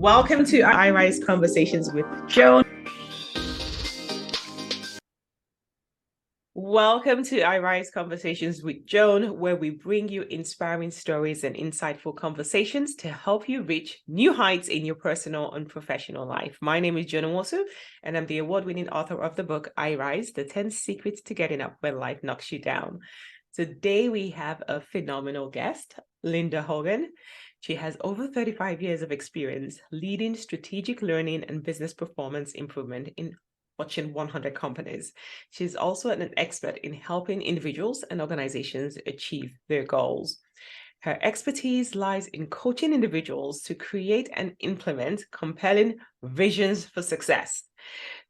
Welcome to iRise Conversations with Joan. Welcome to iRise Conversations with Joan, where we bring you inspiring stories and insightful conversations to help you reach new heights in your personal and professional life. My name is Joan Nwosu, and I'm the award-winning author of the book iRise, The 10 Secrets to Getting Up When Life Knocks You Down. Today, we have a phenomenal guest, Linda Hogan. She has over 35 years of experience leading strategic learning and business performance improvement in Fortune 100 companies. She's also an expert in helping individuals and organizations achieve their goals. Her expertise lies in coaching individuals to create and implement compelling visions for success.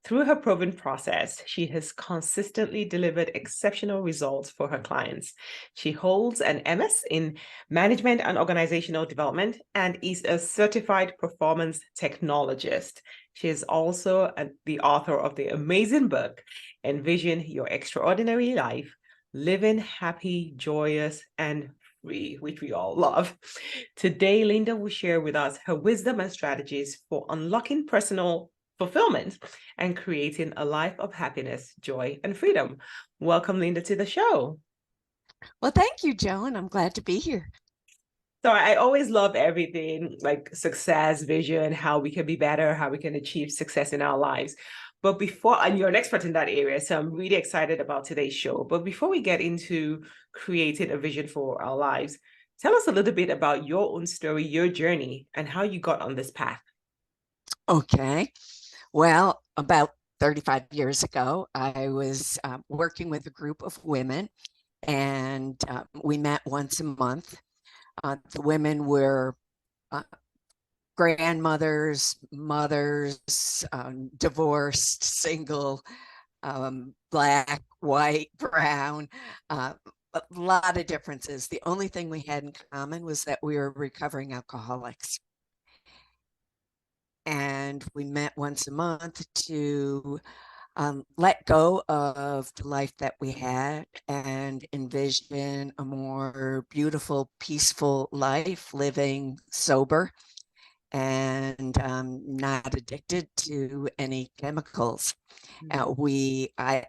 Through her proven process, she has consistently delivered exceptional results for her clients. She holds an MS in Management and Organizational Development and is a certified performance technologist. She is also the author of the amazing book, Envision Your Extraordinary Life, Living Happy, Joyous, and Free, which we all love. Today, Linda will share with us her wisdom and strategies for unlocking personal fulfillment and creating a life of happiness, joy, and freedom. Welcome, Linda, to the show. Well, thank you, Joan. I'm glad to be here. So I always love everything like success, vision, how we can be better, how we can achieve success in our lives. But and you're an expert in that area, so I'm really excited about today's show. But before we get into creating a vision for our lives, tell us a little bit about your own story, your journey, and how you got on this path. Okay. Well, about 35 years ago, I was working with a group of women, and we met once a month. The women were grandmothers, mothers, divorced, single, black, white, brown, a lot of differences. The only thing we had in common was that we were recovering alcoholics. And we met once a month to let go of the life that we had and envision a more beautiful, peaceful life, living sober and not addicted to any chemicals. I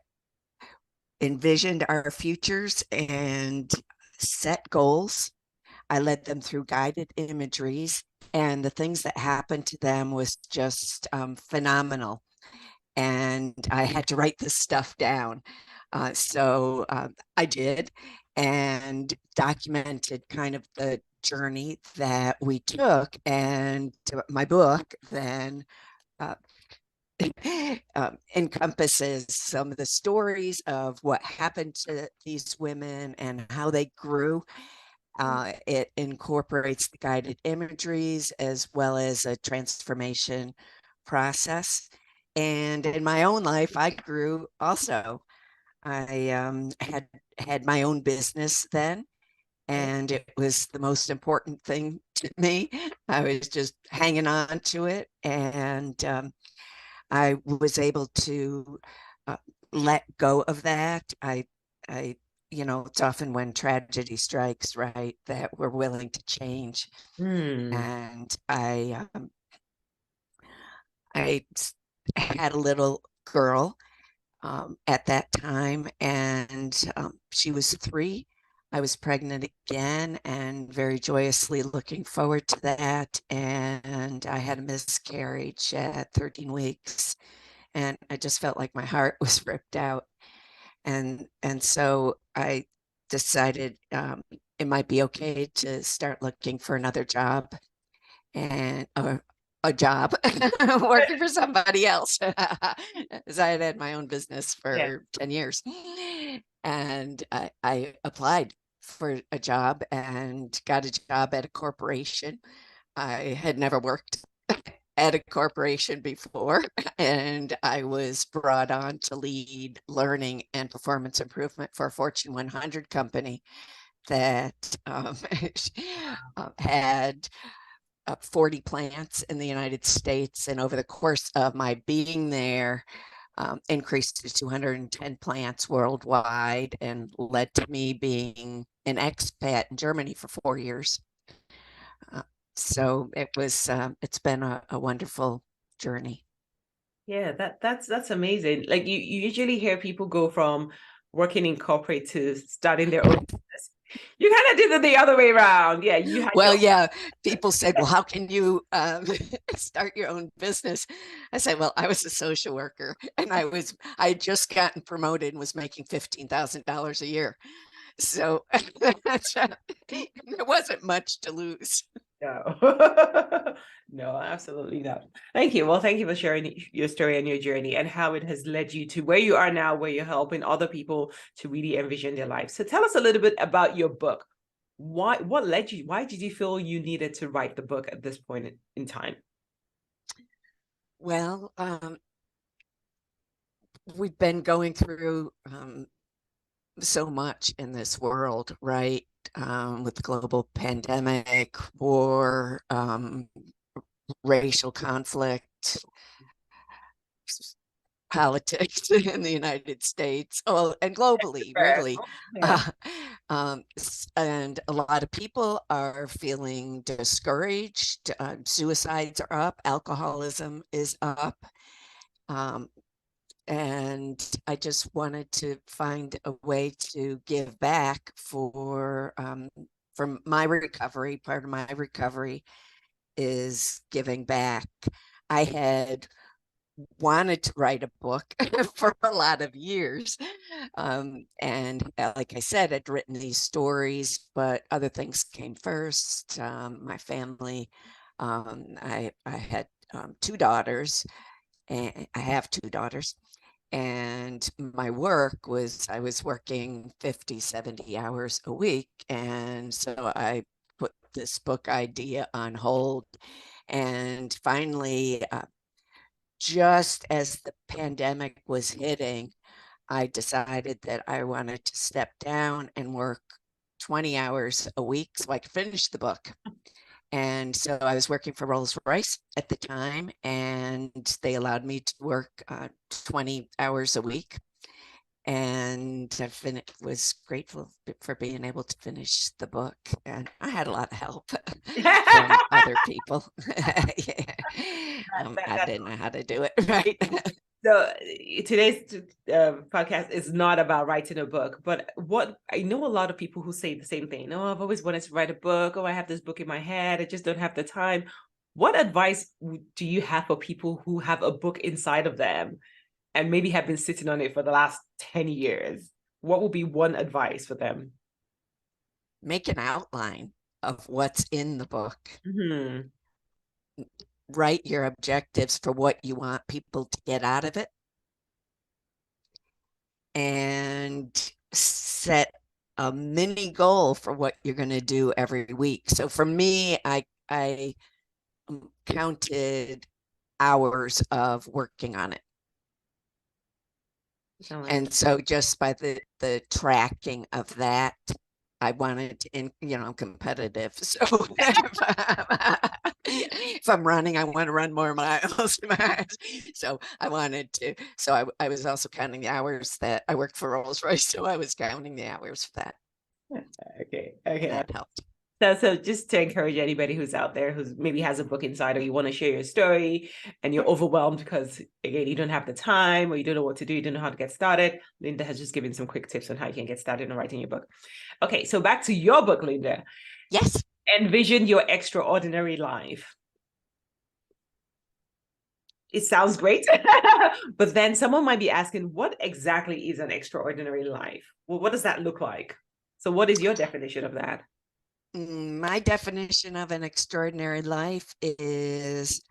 envisioned our futures and set goals. I led them through guided imageries, and the things that happened to them was just phenomenal. And I had to write this stuff down. So I did, and documented kind of the journey that we took. And my book then encompasses some of the stories of what happened to these women and how they grew. It incorporates the guided imageries as well as a transformation process. And in my own life, I grew also. I had my own business then, and it was the most important thing to me. I was just hanging on to it, and I was able to let go of that. I, it's often when tragedy strikes, right, that we're willing to change. And I had a little girl at that time, and she was 3. I was pregnant again and very joyously looking forward to that. And I had a miscarriage at 13 weeks, and I just felt like my heart was ripped out. And so I decided it might be okay to start looking for another job and a job working for somebody else, as I had my own business for 10 years. And I applied for a job and got a job at a corporation. I had never worked at a corporation before, and I was brought on to lead learning and performance improvement for a Fortune 100 company that had 40 plants in the United States. And over the course of my being there, increased to 210 plants worldwide, and led to me being an expat in Germany for 4 years. So it's been a wonderful journey. Yeah, that's amazing. Like you usually hear people go from working in corporate to starting their own business. You kind of did it the other way around. Yeah, you had Well, your yeah, people said, well, how can you start your own business? I said, well, I was a social worker and I had just gotten promoted and was making $15,000 a year. So there wasn't much to lose. no. No, absolutely not. Thank you. Well, thank you for sharing your story and your journey and how it has led you to where you are now, where you're helping other people to really envision their life. So tell us a little bit about your book. What led you? Why did you feel you needed to write the book at this point in time? Well, we've been going through so much in this world, right? With global pandemic, war, racial conflict, politics in the United States, oh, and globally, really. Yeah. And a lot of people are feeling discouraged. Suicides are up, alcoholism is up. Um, and I just wanted to find a way to give back for my recovery. Part of my recovery is giving back. I had wanted to write a book for a lot of years. And like I said, I'd written these stories, but other things came first. My family, I had two daughters, and I have two daughters. And my work was, I was working 50, 70 hours a week. And so I put this book idea on hold. And finally, just as the pandemic was hitting, I decided that I wanted to step down and work 20 hours a week so I could finish the book. And so I was working for Rolls-Royce at the time, and they allowed me to work 20 hours a week. And was grateful for being able to finish the book. And I had a lot of help from other people. I didn't know how to do it, right? So today's podcast is not about writing a book, but what I know a lot of people who say the same thing. Oh, I've always wanted to write a book. Oh, I have this book in my head. I just don't have the time. What advice do you have for people who have a book inside of them and maybe have been sitting on it for the last 10 years? What would be one advice for them? Make an outline of what's in the book. Mm-hmm. Write your objectives for what you want people to get out of it, and set a mini goal for what you're going to do every week. So for me, I counted hours of working on it. And so just by the tracking of that, I wanted to, I'm competitive. So if I'm running, I want to run more miles. So I was also counting the hours that I worked for Rolls-Royce. So I was counting the hours for that. Okay. And that helped. So just to encourage anybody who's out there who's maybe has a book inside, or you want to share your story and you're overwhelmed because again you don't have the time or you don't know what to do, you don't know how to get started, Linda has just given some quick tips on how you can get started in writing your book. Okay, so back to your book, Linda. Yes. Envision Your Extraordinary Life. It sounds great, but then someone might be asking, what exactly is an extraordinary life? Well, what does that look like? So what is your definition of that? My definition of an extraordinary life is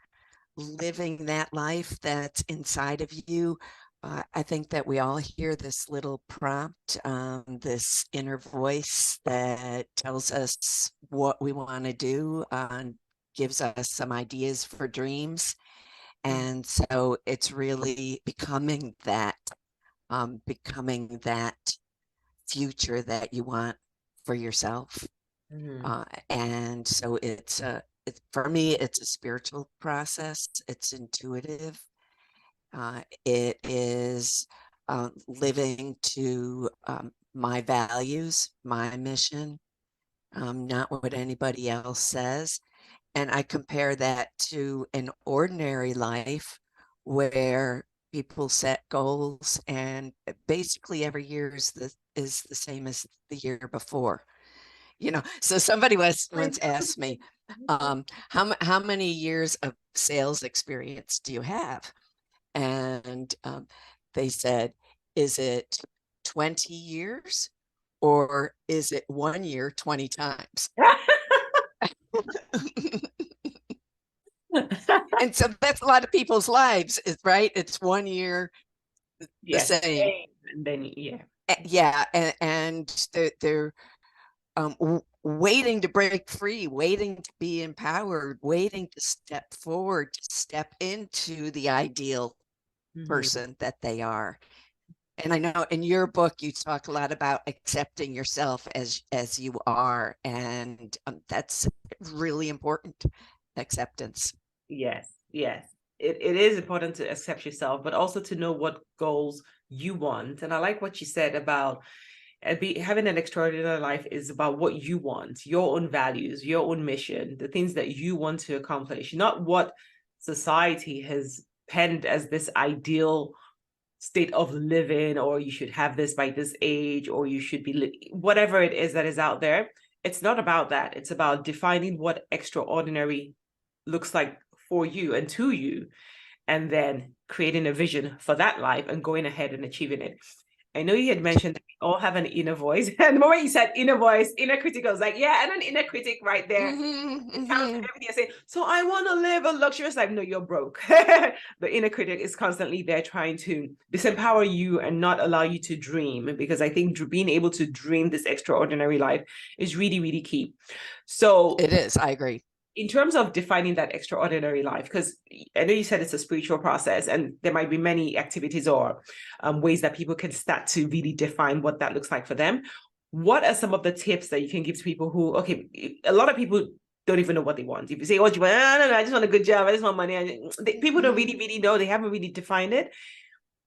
living that life that's inside of you. I think that we all hear this little prompt, this inner voice that tells us what we want to do, gives us some ideas for dreams. And so it's really becoming that future that you want for yourself. And so for me, it's a spiritual process. It's intuitive. It is living to my values, my mission, not what anybody else says. And I compare that to an ordinary life where people set goals and basically every year is the same as the year before. So somebody once asked me, how many years of sales experience do you have? And they said, is it 20 years or is it 1 year 20 times? And so that's a lot of people's lives, right? It's 1 year the Yes. same. And then, yeah. Yeah. And they're waiting to break free, waiting to be empowered, waiting to step forward, to step into the ideal person that they are. And I know in your book you talk a lot about accepting yourself as you are, and that's really important, acceptance. Yes, yes. It is important to accept yourself, but also to know what goals you want. And I like what you said about having an extraordinary life is about what you want, your own values, your own mission, the things that you want to accomplish, not what society has penned as this ideal state of living, or you should have this by this age, or you should be whatever it is that is out there. It's not about that. It's about defining what extraordinary looks like for you and to you, and then creating a vision for that life and going ahead and achieving it. I know you had mentioned that we all have an inner voice. And the moment you said inner voice, inner critic, I was like, yeah, and an inner critic right there. It counts everything I say. So I want to live a luxurious life. No, you're broke. The inner critic is constantly there trying to disempower you and not allow you to dream, because I think being able to dream this extraordinary life is really, really key. So It is. I agree. in terms of defining that extraordinary life, because I know you said it's a spiritual process and there might be many activities or ways that people can start to really define what that looks like for them. What are some of the tips that you can give to people who, okay, a lot of people don't even know what they want. If you say, what do you want? No, I just want a good job. I just want money. People don't really, really know. They haven't really defined it.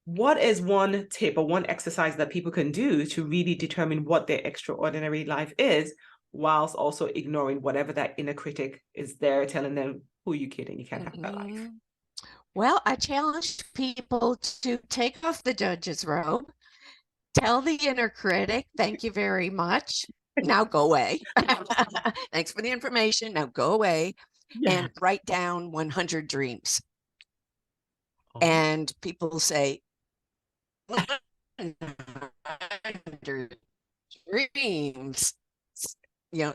What is one tip or one exercise that people can do to really determine what their extraordinary life is, whilst also ignoring whatever that inner critic is there telling them, who are you kidding? You can't have that life. Well, I challenge people to take off the judge's robe, tell the inner critic, thank you very much. Now go away. Thanks for the information. Now go away Yeah. and write down 100 dreams. Oh. And people say, 100 dreams.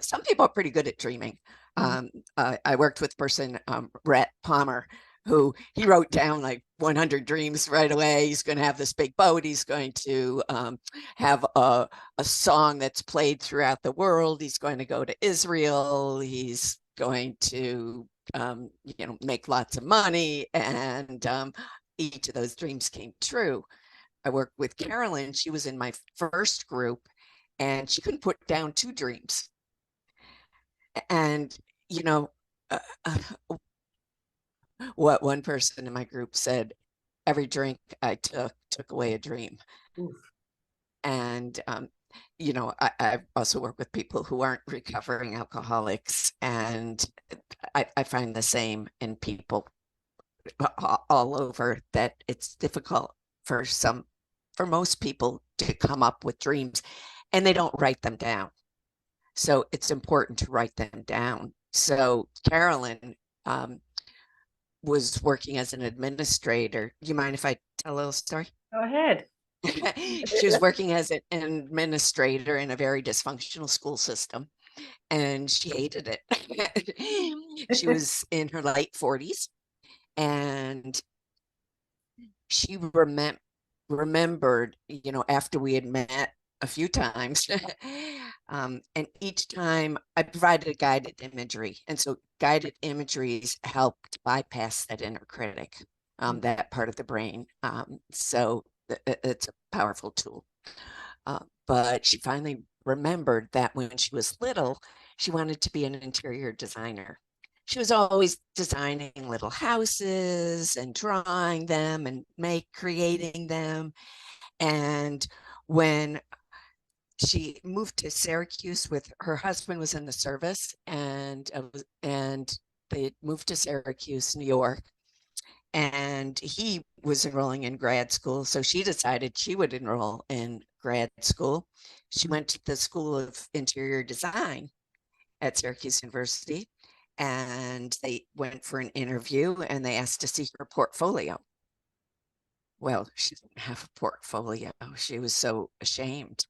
Some people are pretty good at dreaming. I worked with a person, Rhett Palmer, who he wrote down like 100 dreams right away. He's going to have this big boat. He's going to have a song that's played throughout the world. He's going to go to Israel. He's going to, make lots of money. And each of those dreams came true. I worked with Carolyn. She was in my first group and she couldn't put down 2 dreams. And, uh, what one person in my group said, every drink I took away a dream. Oof. And, I also work with people who aren't recovering alcoholics. And I find the same in people all over, that it's difficult for most people to come up with dreams and they don't write them down. So it's important to write them down. So Carolyn was working as an administrator. Do you mind if I tell a little story? Go ahead. She was working as an administrator in a very dysfunctional school system, and she hated it. She was in her late 40s, and she remembered, after we had met a few times, and each time I provided a guided imagery. And so guided imageries helped bypass that inner critic, that part of the brain. So it's a powerful tool. But she finally remembered that when she was little, she wanted to be an interior designer. She was always designing little houses and drawing them and creating them. And when she moved to Syracuse, with her husband was in the service, and They had moved to Syracuse, New York, and he was enrolling in grad school. So she decided she would enroll in grad school. She went to the School of Interior Design at Syracuse University, and they went for an interview and they asked to see her portfolio. Well, she didn't have a portfolio. She was so ashamed.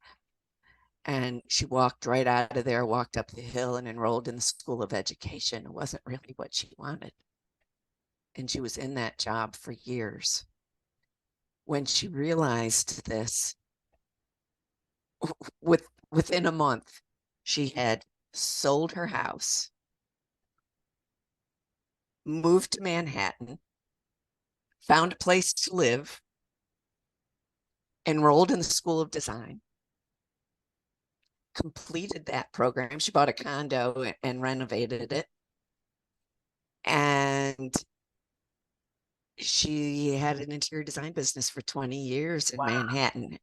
And she walked right out of there, walked up the hill, and enrolled in the School of Education. It wasn't really what she wanted. And she was in that job for years. When she realized this, within a month, she had sold her house, moved to Manhattan, found a place to live, enrolled in the School of Design, completed that program. She bought a condo and renovated it. And she had an interior design business for 20 years in Wow. Manhattan.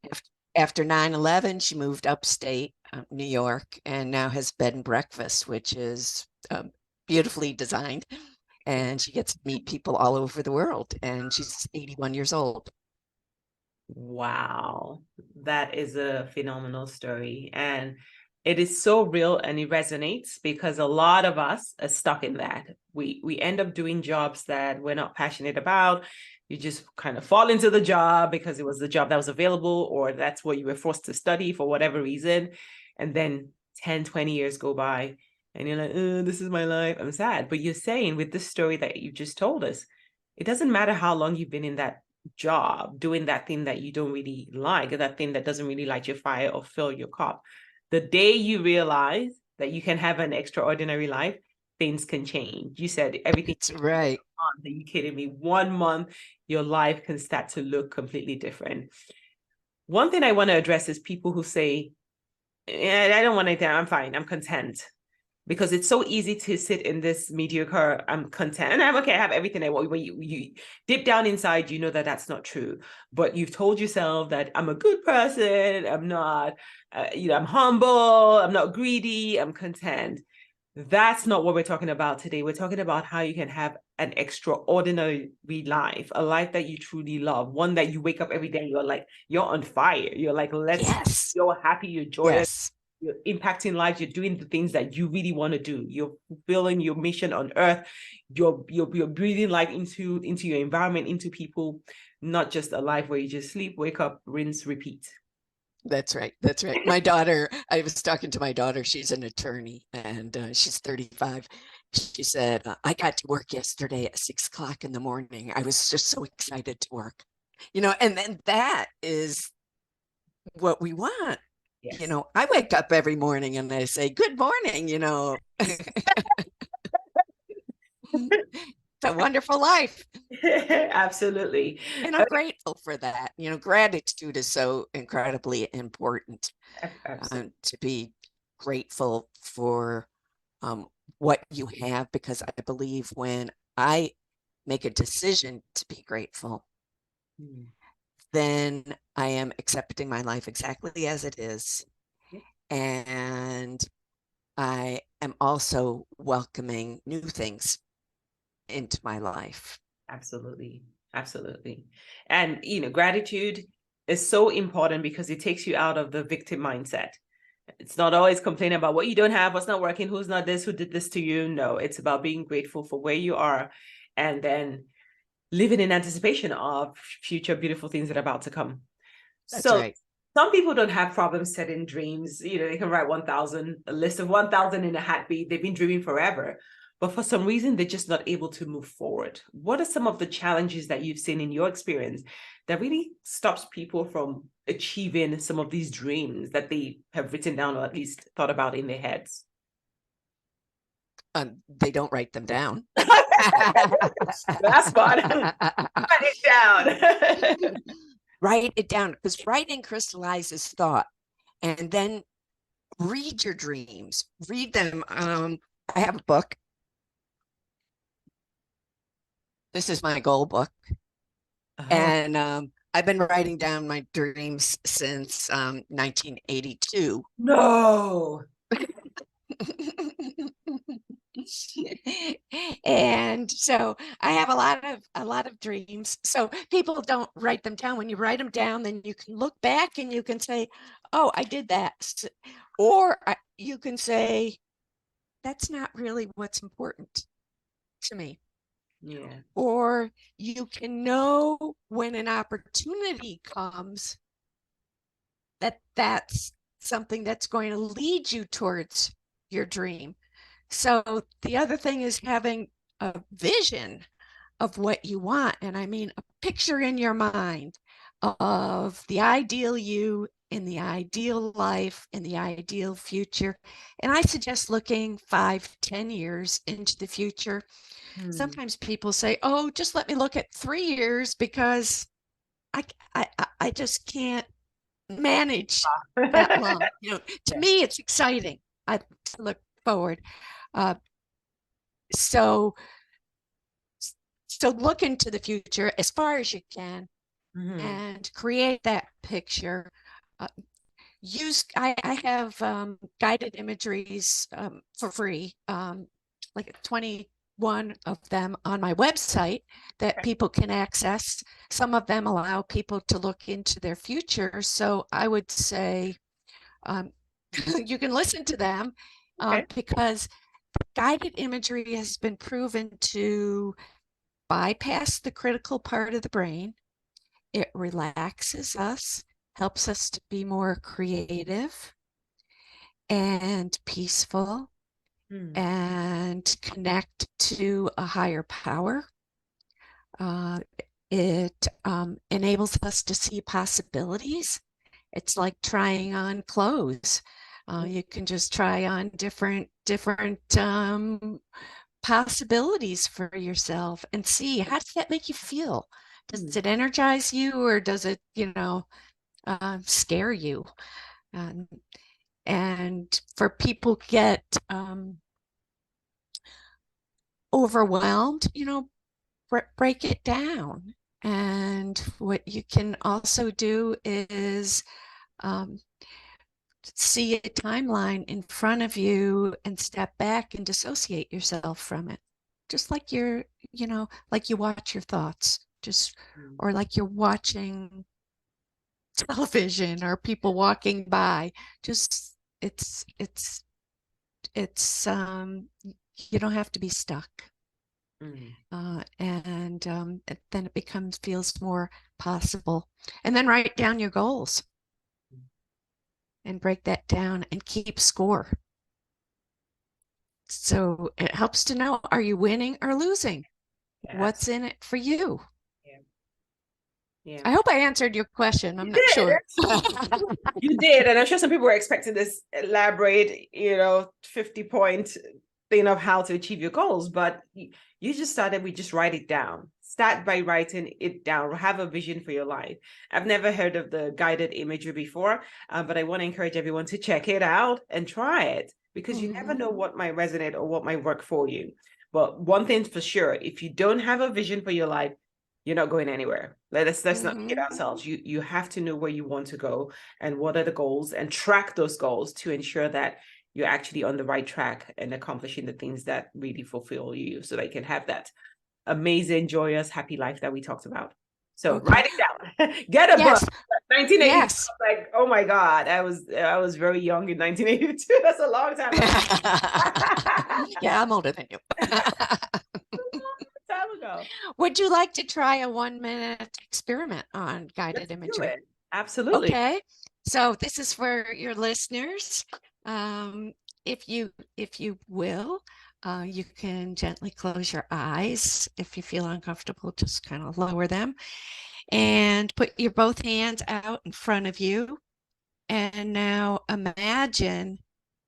After 9/11, she moved upstate New York and now has bed and breakfast, which is beautifully designed. And she gets to meet people all over the world. And she's 81 years old. Wow, that is a phenomenal story. And it is so real and it resonates because a lot of us are stuck in that. We end up doing jobs that we're not passionate about. You just kind of fall into the job because it was the job that was available, or that's what you were forced to study for whatever reason. And then 10, 20 years go by and you're like, this is my life. I'm sad. But you're saying with this story that you just told us, it doesn't matter how long you've been in that job doing that thing that you don't really like, that thing that doesn't really light your fire or fill your cup. The day you realize that you can have an extraordinary life, things can change. You said everything. That's right. Are you kidding me? 1 month, your life can start to look completely different. One thing I want to address is people who say, I don't want anything, I'm fine, I'm content. Because it's so easy to sit in this mediocre, I'm content and I'm okay, I have everything I want. When you deep down inside, you know that that's not true. But you've told yourself that I'm a good person, I'm not, I'm humble, I'm not greedy, I'm content. That's not what we're talking about today. We're talking about how you can have an extraordinary life, a life that you truly love, one that you wake up every day, you're like, you're on fire. You're like, Yes. you're happy, you're joyous. Yes. You're impacting lives, you're doing the things that you really want to do, you're fulfilling your mission on earth, you're breathing life into your environment, into people, not just a life where you just sleep, wake up, rinse, repeat. That's right. That's right. My daughter, I was talking to my daughter. She's an attorney and she's 35. She said, I got to work yesterday at 6 o'clock in the morning. I was just so excited to work, and then that is what we want. Yes. I wake up every morning and I say, good morning, It's a wonderful life. Absolutely. And I'm grateful for that. Gratitude is so incredibly important. To be grateful for what you have, because I believe when I make a decision to be grateful, then I am accepting my life exactly as it is. And I am also welcoming new things into my life. Absolutely. Absolutely. And, gratitude is so important because it takes you out of the victim mindset. It's not always complaining about what you don't have, what's not working, who's not this, who did this to you. No, it's about being grateful for where you are and then living in anticipation of future beautiful things that are about to come. That's right. Some people don't have problems setting dreams. They can write a list of 1,000 in a heartbeat. They've been dreaming forever. But for some reason, they're just not able to move forward. What are some of the challenges that you've seen in your experience that really stops people from achieving some of these dreams that they have written down or at least thought about in their heads? They don't write them down. That's fun. Write it down. Write it down, because writing crystallizes thought. And then read your dreams. Read them. I have a book. This is my goal book. And I've been writing down my dreams since 1982. No. And so I have a lot of dreams. So people don't write them down. When you write them down, then you can look back and you can say, oh, I did that. Or you can say, that's not really what's important to me. Yeah. Or you can know when an opportunity comes that that's something that's going to lead you towards your dream. So the other thing is having a vision of what you want. And I mean, a picture in your mind of the ideal you in the ideal life, in the ideal future. And I suggest looking 5, 10 years into the future. Sometimes people say, oh, just let me look at 3 years because I, I just can't manage that long. You know, to Yeah. me, it's exciting. I look forward. Uh, so, so look into the future as far as you can and create that picture. Uh, I have guided imageries for free, like 21 of them on my website that people can access. Some of them allow people to look into their future. So I would say you can listen to them Okay. because guided imagery has been proven to bypass the critical part of the brain. It relaxes us, helps us to be more creative and peaceful and connect to a higher power. Uh, it enables us to see possibilities. It's like trying on clothes. You can just try on different possibilities for yourself and see, how does that make you feel? Does it energize you, or does it, scare you? And for people get overwhelmed, break it down. And what you can also do is um, see a timeline in front of you and step back and dissociate yourself from it. Just like like you watch your thoughts, or like you're watching television or people walking by. Just it's you don't have to be stuck. And then it feels more possible. And then write down your goals and break that down and keep score. So it helps to know, are you winning or losing? Yes. What's in it for you? Yeah. Yeah. I hope I answered your question. I'm You not did. sure. You did. And I'm sure some people were expecting this elaborate, 50-point thing of how to achieve your goals, but you just started with just write it down. Start by writing it down. Have a vision for your life. I've never heard of the guided imagery before, but I want to encourage everyone to check it out and try it, because you never know what might resonate or what might work for you. But one thing's for sure, if you don't have a vision for your life, you're not going anywhere. Let's not kid ourselves. You have to know where you want to go and what are the goals, and track those goals to ensure that you're actually on the right track and accomplishing the things that really fulfill you, so that you can have that amazing, joyous, happy life that we talked about. So write it down. Get a book. 1982. Yes. Like, oh my God, I was very young in 1982. That's a long time ago. Yeah, I'm older than you. Time ago. Would you like to try a 1-minute experiment on guided imagery? Absolutely. Okay. So this is for your listeners. If you will, you can gently close your eyes. If you feel uncomfortable, just kind of lower them and put your both hands out in front of you. And now imagine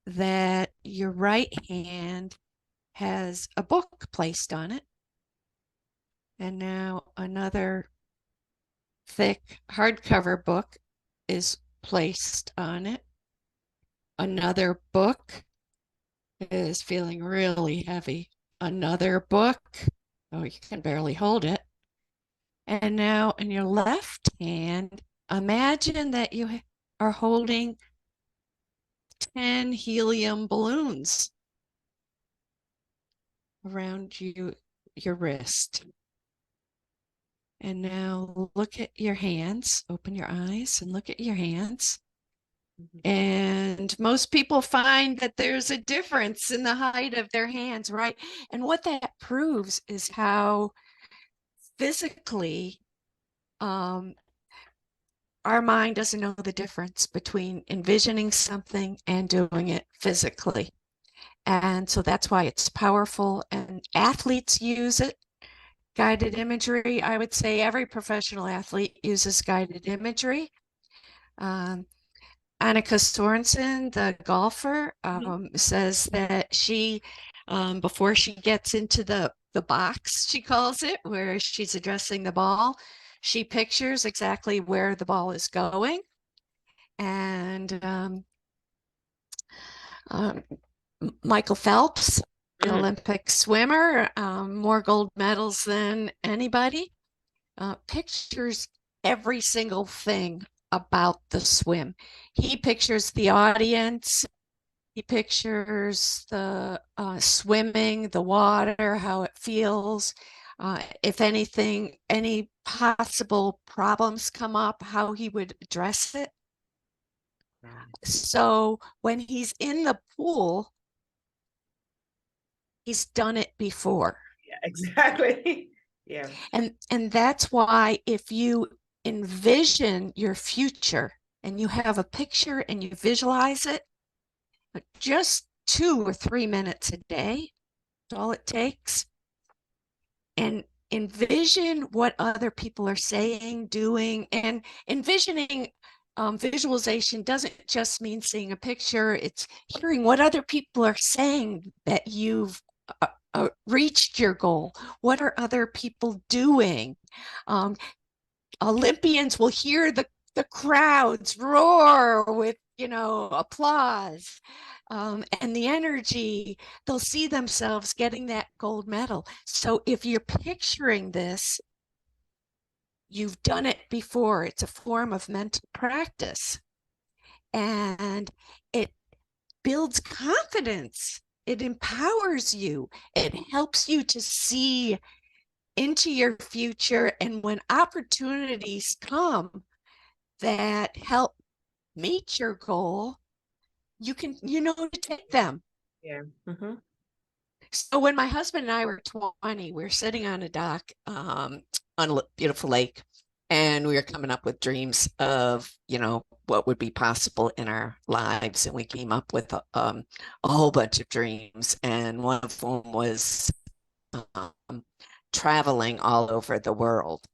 that your right hand has a book placed on it. And now another thick hardcover book is placed on it. Another book is feeling really heavy. Another book, oh, you can barely hold it. And now in your left hand, imagine that you are holding 10 helium balloons. around your wrist. And now look at your hands, open your eyes and look at your hands. And most people find that there's a difference in the height of their hands, right? And what that proves is how physically our mind doesn't know the difference between envisioning something and doing it physically. And so that's why it's powerful, and athletes use it. Guided imagery, I would say every professional athlete uses guided imagery. Annika Sorensen, the golfer, says that she, before she gets into the box, she calls it, where she's addressing the ball, she pictures exactly where the ball is going. And Michael Phelps, the Olympic swimmer, more gold medals than anybody, pictures every single thing about the swim. He pictures the audience. He pictures the swimming, the water, how it feels. If anything, any possible problems come up, how he would address it. So when he's in the pool, he's done it before. Yeah, exactly. Yeah. And that's why if you envision your future and you have a picture and you visualize it, just 2 or 3 minutes a day, that's all it takes. And envision what other people are saying, doing, and envisioning. Visualization doesn't just mean seeing a picture, it's hearing what other people are saying that you've reached your goal. What are other people doing? Olympians will hear the crowds roar with, applause, and the energy. They'll see themselves getting that gold medal. So if you're picturing this, you've done it before. It's a form of mental practice, and it builds confidence. It empowers you. It helps you to see into your future. And when opportunities come that help meet your goal, you can, to take them. Yeah. So when my husband and I were 20, we were sitting on a dock on a beautiful lake, and we were coming up with dreams of, what would be possible in our lives. And we came up with a whole bunch of dreams. And one of them was traveling all over the world.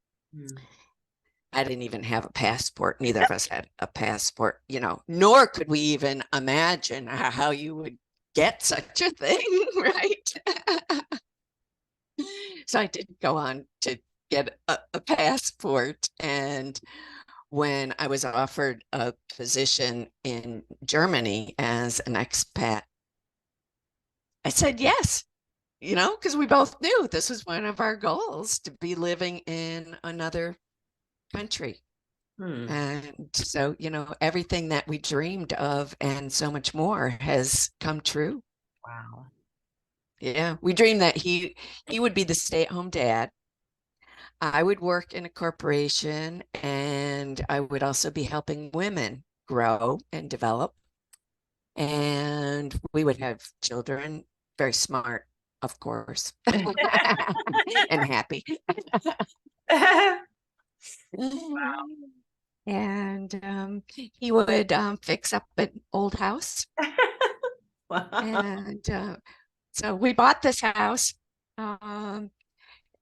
I didn't even have a passport. Neither of us had a passport, nor could we even imagine how you would get such a thing, right? So I didn't go on to get a passport. And when I was offered a position in Germany as an expat, I said yes, because we both knew this was one of our goals, to be living in another country. And so, everything that we dreamed of and so much more has come true. Wow. Yeah, we dreamed that he would be the stay-at-home dad. I would work in a corporation, and I would also be helping women grow and develop. And we would have children, very smart, of course, and happy. Wow. And he would fix up an old house. Wow. And so we bought this house.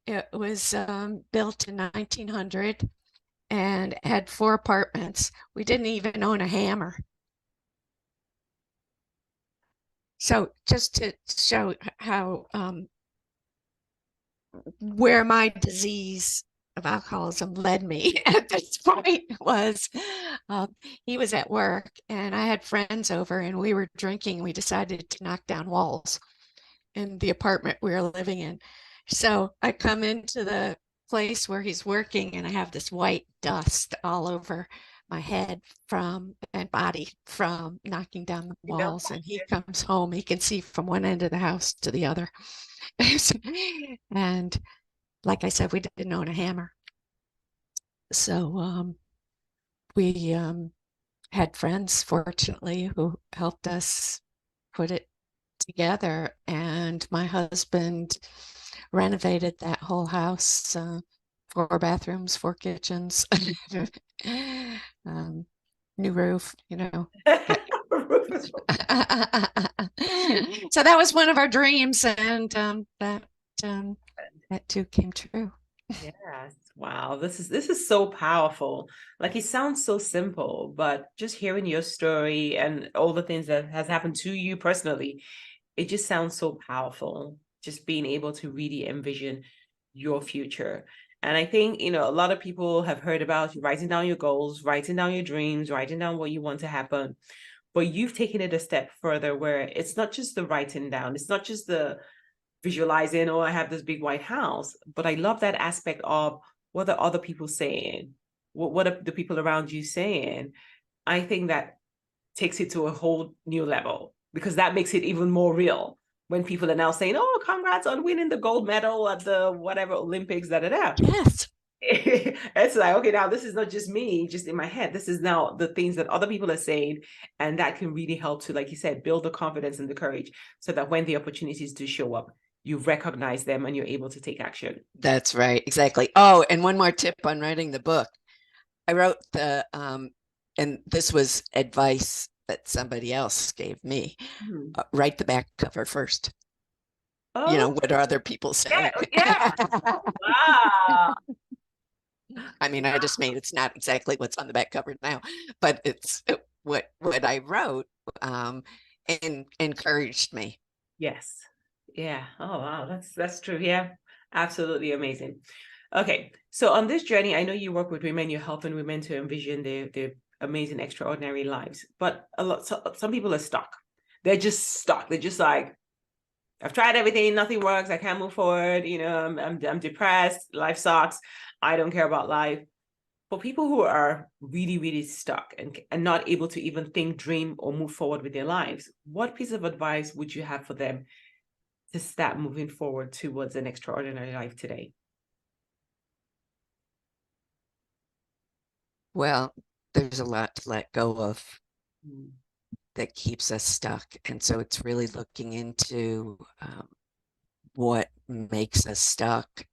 It was built in 1900 and had 4 apartments. We didn't even own a hammer. So just to show how where my disease of alcoholism led me at this point was, he was at work and I had friends over and we were drinking. We decided to knock down walls in the apartment we were living in. So I come into the place where he's working and I have this white dust all over my head from and body from knocking down the walls, and he comes home, he can see from one end of the house to the other. And like I said, we didn't own a hammer. So we had friends, fortunately, who helped us put it together. And my husband renovated that whole house, 4 bathrooms, 4 kitchens, new roof, you know. So that was one of our dreams, and that too came true. Yes. Wow. This is so powerful. Like it sounds so simple, but just hearing your story and all the things that has happened to you personally, it just sounds so powerful. Just being able to really envision your future. And I think, a lot of people have heard about writing down your goals, writing down your dreams, writing down what you want to happen. But you've taken it a step further where it's not just the writing down, it's not just the visualizing, oh, I have this big white house. But I love that aspect of what are other people saying? What are the people around you saying? I think that takes it to a whole new level because that makes it even more real when people are now saying, oh, congrats on winning the gold medal at the whatever Olympics, da da da. Yes. It's like, okay, now this is not just me, just in my head. This is now the things that other people are saying. And that can really help to, like you said, build the confidence and the courage so that when the opportunities do show up, you recognize them and you're able to take action. That's right. Exactly. Oh, and one more tip on writing the book. I wrote and this was advice that somebody else gave me. Write the back cover first. You know, Oh, what are other people saying? yeah. Wow. I mean, I just made it's not exactly what's on the back cover now, but it's what I wrote and encouraged me. Yes. Yeah. Oh, wow. That's true. Yeah. Absolutely amazing. Okay. So on this journey, I know you work with women, you're helping women to envision their amazing, extraordinary lives. But some people are stuck. They're just stuck. They're just like, I've tried everything, nothing works. I can't move forward. I'm depressed. Life sucks. I don't care about life. For people who are really, really stuck and not able to even think, dream, or move forward with their lives, what piece of advice would you have for them to start moving forward towards an extraordinary life today? Well, there's a lot to let go of Mm. that keeps us stuck. And so it's really looking into what makes us stuck.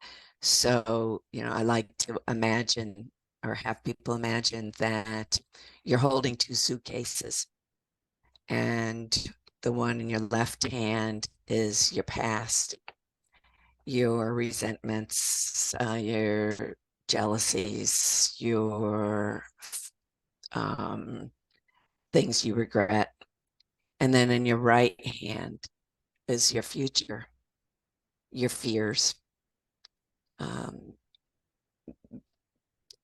So, I like to imagine or have people imagine that you're holding 2 suitcases, and the one in your left hand is your past, your resentments, your jealousies, your things you regret. And then in your right hand is your future, your fears. Um,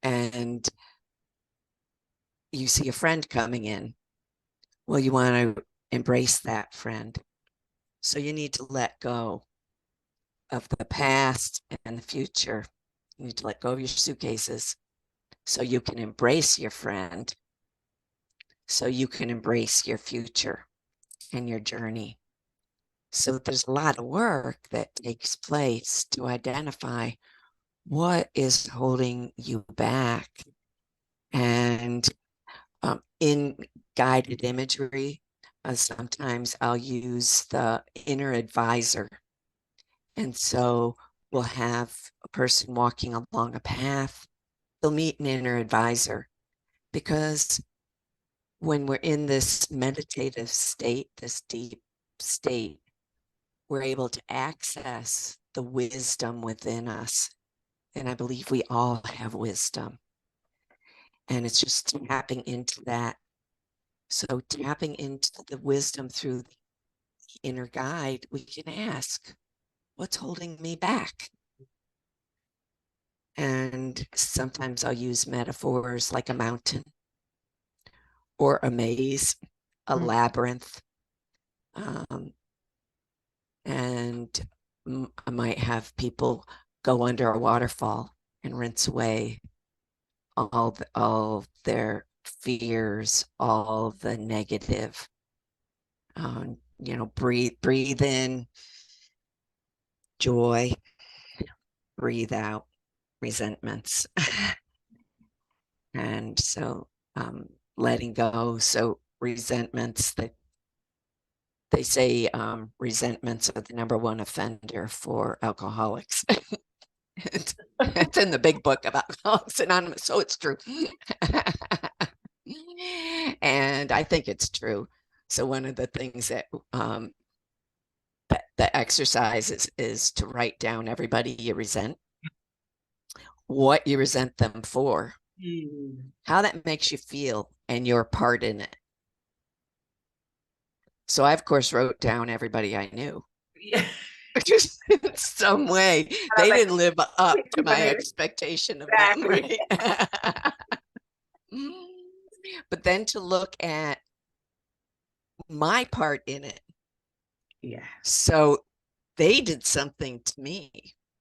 and you see a friend coming in. Well, you want to embrace that friend. So you need to let go of the past and the future. You need to let go of your suitcases so you can embrace your friend, so you can embrace your future and your journey. So there's a lot of work that takes place to identify what is holding you back. And in guided imagery, sometimes I'll use the inner advisor. And so we'll have a person walking along a path, they'll meet an inner advisor, because when we're in this meditative state, this deep state, we're able to access the wisdom within us. And I believe we all have wisdom. And it's just tapping into that. So tapping into the wisdom through the inner guide, we can ask, what's holding me back? And sometimes I'll use metaphors like a mountain or a maze, a labyrinth. And I might have people go under a waterfall and rinse away all their fears, all the negative. Breathe in joy, breathe out resentments. And so letting go. So resentments, that they say resentments are the number one offender for alcoholics. It's in the big book of Alcoholics Anonymous, so it's true. And I think it's true. So one of the things that the exercise is to write down everybody you resent, what you resent them for, how that makes you feel, and your part in it. So I, of course, wrote down everybody I knew. Yeah. Just in some way, they didn't live up to my expectation of them, Exactly. right? But then to look at my part in it. Yeah. So they did something to me.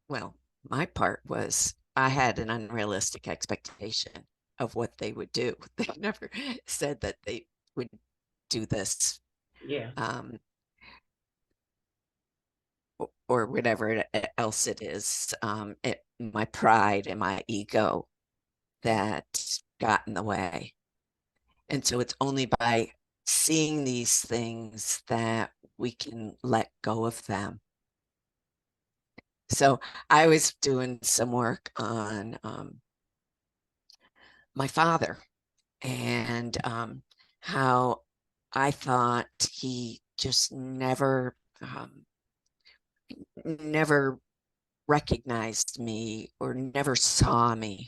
Well, my part was I had an unrealistic expectation of what they would do. They never said that they would do this. Yeah. Or whatever else it is. My pride and my ego that got in the way. And so it's only by seeing these things that we can let go of them. So I was doing some work on my father and how I thought he just never recognized me or never saw me.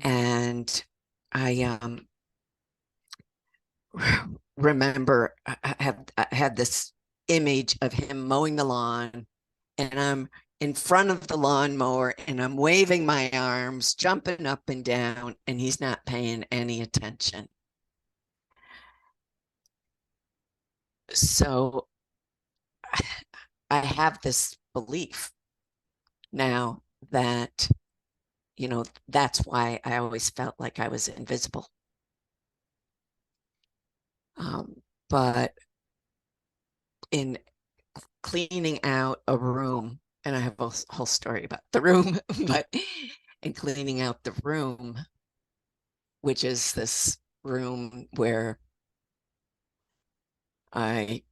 And I remember I had this image of him mowing the lawn, and I'm in front of the lawnmower and I'm waving my arms, jumping up and down, and he's not paying any attention. So I have this belief now that, that's why I always felt like I was invisible. But in cleaning out a room, and I have a whole story about the room, but in cleaning out the room, which is this room where I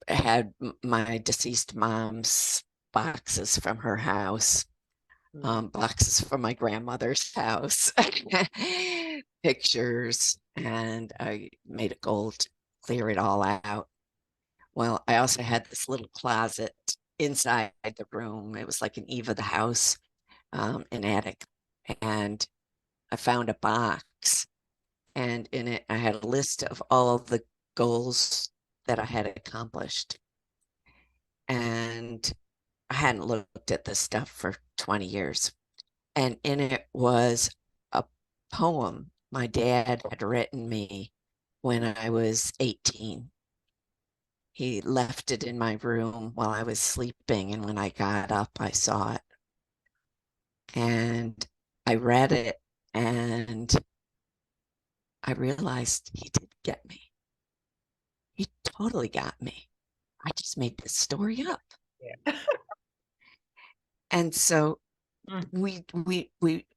had my deceased mom's boxes from her house, boxes from my grandmother's house, pictures, and I made a goal to clear it all out. Well, I also had this little closet inside the room. It was like an eve of the house, an attic. And I found a box, and in it, I had a list of all of the goals that I had accomplished. And I hadn't looked at this stuff for 20 years. And in it was a poem my dad had written me when I was 18. He left it in my room while I was sleeping, and when I got up, I saw it. And I read it, and I realized he did get me. He totally got me. I just made this story up. Yeah. And so we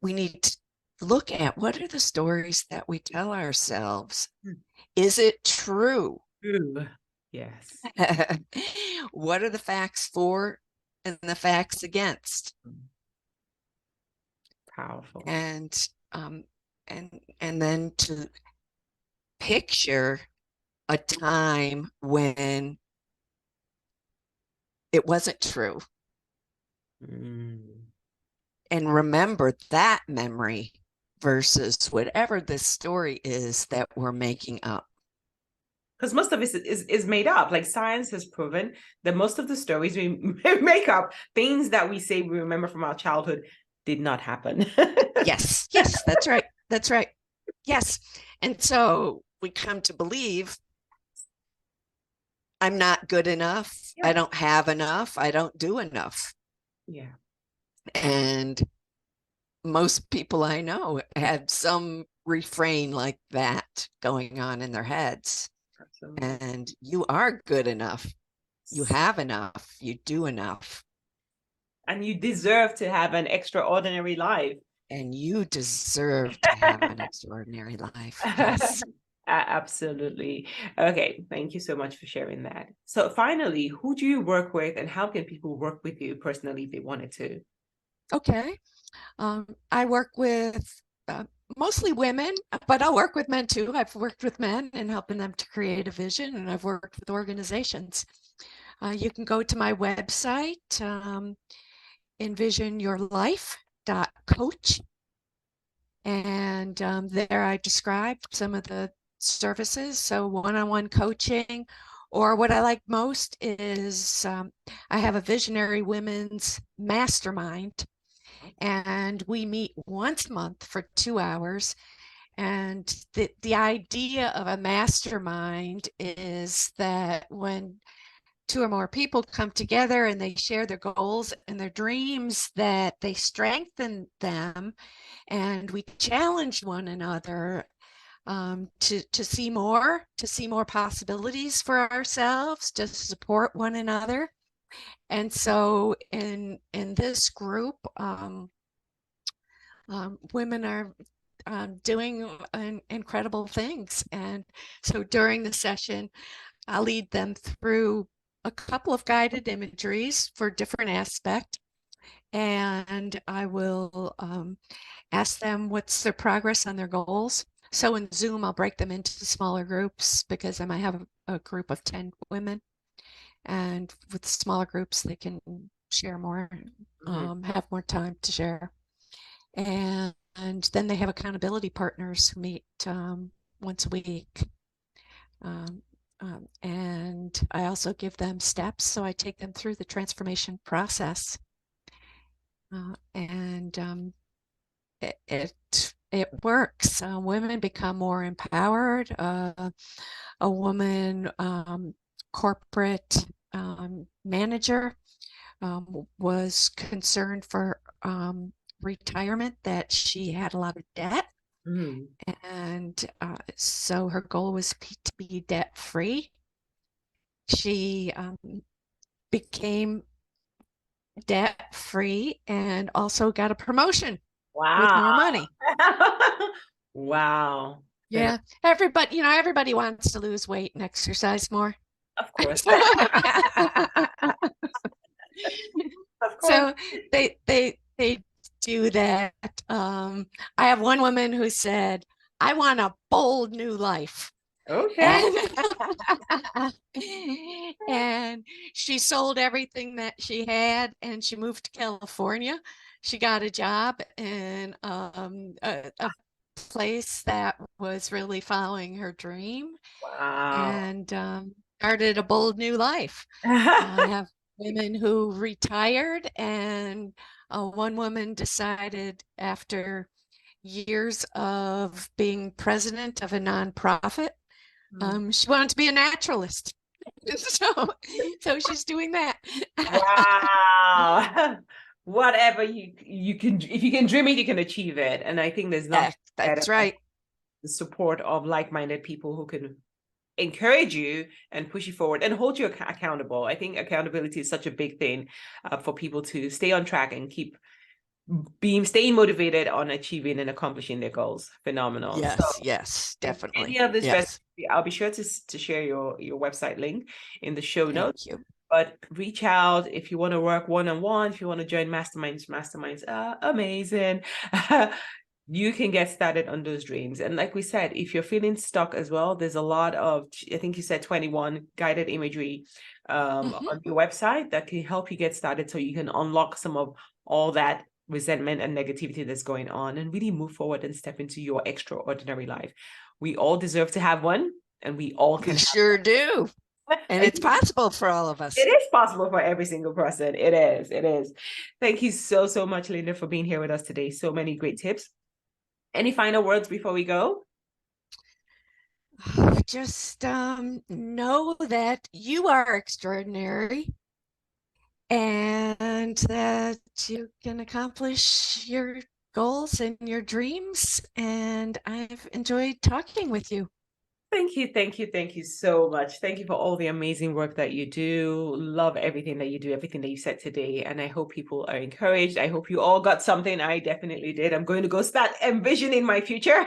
need to look at what are the stories that we tell ourselves. Is it true? Ooh. Yes. What are the facts for and the facts against? Powerful. And then to picture a time when it wasn't true. And remember that memory versus whatever this story is that we're making up. Because most of it is made up. Like science has proven that most of the stories we make up, things that we say we remember from our childhood, did not happen. Yes, that's right. That's right. Yes. And so we come to believe I'm not good enough. Yeah. I don't have enough. I don't do enough. Yeah. And most people I know had some refrain like that going on in their heads. Absolutely. And you are good enough. You have enough. You do enough. And you deserve to have an extraordinary life. And you deserve to have an extraordinary life. Yes. Absolutely. Okay, thank you so much for sharing that. So finally, who do you work with and how can people work with you personally if they wanted to? Okay. I work with mostly women, but I'll work with men too. I've worked with men and helping them to create a vision, and I've worked with organizations. You can go to my website, envisionyourlife.coach. And there I described some of the services. So one-on-one coaching, or what I like most is I have a visionary women's mastermind, and we meet once a month for 2 hours. And the idea of a mastermind is that when two or more people come together and they share their goals and their dreams, that they strengthen them, and we challenge one another to see more possibilities for ourselves, to support one another. And so in this group, women are doing incredible things. And so during the session, I'll lead them through a couple of guided imageries for different aspects. And I will ask them what's their progress on their goals. So in Zoom, I'll break them into smaller groups because I might have a group of 10 women. And with smaller groups, they can share more, have more time to share. And then they have accountability partners who meet once a week. And I also give them steps. So I take them through the transformation process. And it works. Women become more empowered. A woman corporate manager was concerned for retirement, that she had a lot of debt. Mm. And so her goal was to be debt free. She became debt free and also got a promotion with Wow. more money. Wow. Yeah, everybody wants to lose weight and exercise more. Of course. Of course. So they do that. I have one woman who said, "I want a bold new life." Okay. And and she sold everything that she had and she moved to California. She got a job in a place that was really following her dream, Wow. and started a bold new life. I have women who retired, and one woman decided after years of being president of a nonprofit, she wanted to be a naturalist. So she's doing that. Wow. Whatever you can, if you can dream it, you can achieve it. And I think there's nothing better That's than right. the support of like-minded people who can encourage you and push you forward and hold you accountable. I think accountability is such a big thing for people to stay on track and keep staying motivated on achieving and accomplishing their goals. Phenomenal. So Yes, definitely. any of this Yes. recipe, I'll be sure to share your website link in the show notes. Thank you. But reach out if you want to work one-on-one, if you want to join masterminds are amazing. You can get started on those dreams. And like we said, if you're feeling stuck as well, there's a lot of, I think you said 21 guided imagery on your website that can help you get started so you can unlock some of all that resentment and negativity that's going on and really move forward and step into your extraordinary life. We all deserve to have one, and we all can. We sure do. And it's possible for all of us. It is possible for every single person. It is. It is. Thank you so, so much, Linda, for being here with us today. So many great tips. Any final words before we go? Just know that you are extraordinary and that you can accomplish your goals and your dreams. And I've enjoyed talking with you. Thank you, thank you, thank you so much. Thank you for all the amazing work that you do. Love everything that you do, everything that you said today. And I hope people are encouraged. I hope you all got something. I definitely did. I'm going to go start envisioning my future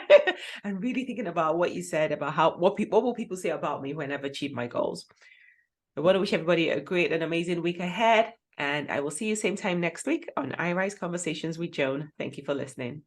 and really thinking about what you said about what will people say about me when I've achieved my goals. I want to wish everybody a great and amazing week ahead. And I will see you same time next week on iRise Conversations with Joan. Thank you for listening.